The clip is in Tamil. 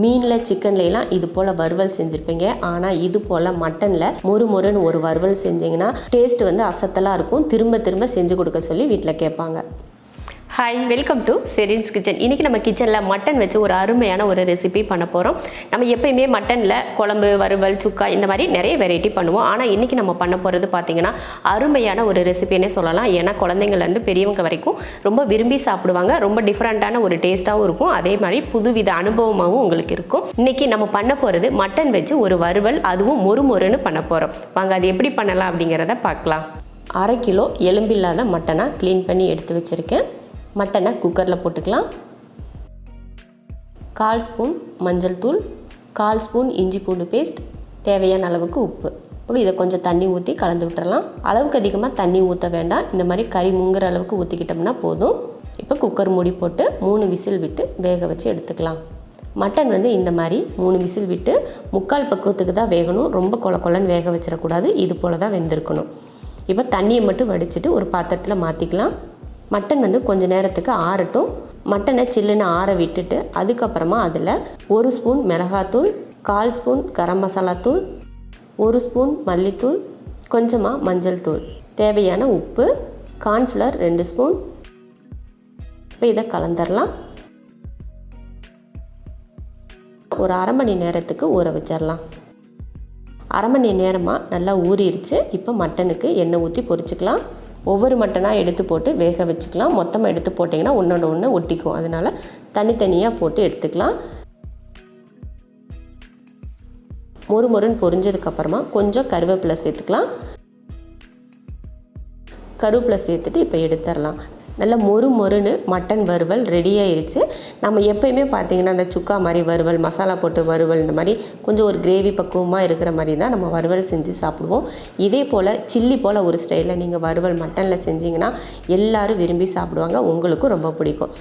மீனில் சிக்கன்லாம் இது போல் வறுவல் செஞ்சுருப்பீங்க. ஆனால் இது போல் மட்டனில் மொறுன்னு ஒரு வறுவல் செஞ்சிங்கன்னா டேஸ்ட் வந்து அசத்தலாக இருக்கும். திரும்ப திரும்ப செஞ்சு கொடுக்க சொல்லி வீட்டில் கேட்பாங்க. Hi, welcome to Sherin's kitchen. இன்றைக்கி நம்ம கிச்சனில் மட்டன் வச்சு ஒரு அருமையான ஒரு ரெசிபி பண்ண போகிறோம். நம்ம எப்போயுமே மட்டனில் குழம்பு, வறுவல், சுக்கா இந்த மாதிரி நிறைய வெரைட்டி பண்ணுவோம். ஆனால் இன்றைக்கி நம்ம பண்ண போகிறது பார்த்திங்கன்னா அருமையான ஒரு ரெசிபின்னே சொல்லலாம். ஏன்னா குழந்தைங்கள்லேருந்து பெரியவங்க வரைக்கும் ரொம்ப விரும்பி சாப்பிடுவாங்க. ரொம்ப டிஃப்ரெண்ட்டான ஒரு டேஸ்ட்டாகவும் இருக்கும். அதே மாதிரி புதுவித அனுபவமாகவும் உங்களுக்கு இருக்கும். இன்றைக்கி நம்ம பண்ண போகிறது மட்டன் வச்சு ஒரு வறுவல், அதுவும் மொறுன்னு பண்ண போகிறோம். வாங்க அது எப்படி பண்ணலாம் அப்படிங்கிறத பார்க்கலாம். 1/2 கிலோ எலும்பில்லாத மட்டனை க்ளீன் பண்ணி எடுத்து வச்சுருக்கேன். மட்டனை குக்கரில் போட்டுக்கலாம். 1/4 ஸ்பூன் மஞ்சள் தூள், 1/4 ஸ்பூன் இஞ்சி பூண்டு பேஸ்ட், தேவையான அளவுக்கு உப்பு. இப்போ இதை கொஞ்சம் தண்ணி ஊற்றி கலந்து விட்டுறலாம். அளவுக்கு அதிகமாக தண்ணி ஊற்ற வேண்டாம். இந்த மாதிரி கறி முங்குற அளவுக்கு ஊற்றிக்கிட்டோம்னா போதும். இப்போ குக்கர் மூடி போட்டு 3 விசில் விட்டு வேக வச்சு எடுத்துக்கலாம். மட்டன் வந்து இந்த மாதிரி 3 விசில் விட்டு 3/4 பக்குவத்துக்கு தான் வேகணும். ரொம்ப கொலன்னு வேக வச்சிடக்கூடாது. இது போல் தான் வெந்திருக்கணும். இப்போ தண்ணியை மட்டும் வடிச்சிட்டு ஒரு பாத்திரத்தில் மாற்றிக்கலாம். மட்டன் வந்து கொஞ்சம் நேரத்துக்கு ஆறட்டும். மட்டனை சில்லுன்னு ஆற விட்டுட்டு அதுக்கப்புறமா அதில் 1 ஸ்பூன் மிளகாத்தூள், 1/4 ஸ்பூன் கரம் மசாலா தூள், 1 ஸ்பூன் மல்லித்தூள், கொஞ்சமாக மஞ்சள் தூள், தேவையான உப்பு, கார்ன்ஃப்ளவர் 2 ஸ்பூன். இப்போ இதை கலந்துடலாம். ஒரு 1/2 மணி நேரத்துக்கு ஊற வச்சிடலாம். 1/2 மணி நேரமாக நல்லா ஊறிடுச்சு. இப்போ மட்டனுக்கு எண்ணெய் ஊற்றி பொரிச்சுக்கலாம். ஒவ்வொரு மட்டனாக எடுத்து போட்டு வேக வச்சுக்கலாம். மொத்தமாக எடுத்து போட்டிங்கன்னா ஒன்றோட ஒன்று ஒட்டிக்கும். அதனால் தனித்தனியாக போட்டு எடுத்துக்கலாம். மொறுன்னு பொரிஞ்சதுக்கப்புறமா கொஞ்சம் கருவேப்பிலை சேர்த்துக்கலாம். கருவேப்பிலை சேர்த்துட்டு இப்போ எடுத்துடலாம். நல்லா மொறுன்னு மட்டன் வறுவல் ரெடி ஆயிடுச்சு. நம்ம எப்போயுமே பார்த்திங்கன்னா அந்த சுக்கா மாதிரி வறுவல், மசாலா போட்டு வறுவல், இந்த மாதிரி கொஞ்சம் ஒரு கிரேவி பக்குவமாக இருக்கிற மாதிரி தான் நம்ம வறுவல் செஞ்சு சாப்பிடுவோம். இதே போல் சில்லி போல் ஒரு ஸ்டைலில் நீங்கள் வறுவல் மட்டனில் செஞ்சிங்கன்னா எல்லோரும் விரும்பி சாப்பிடுவாங்க. உங்களுக்கும் ரொம்ப பிடிக்கும்.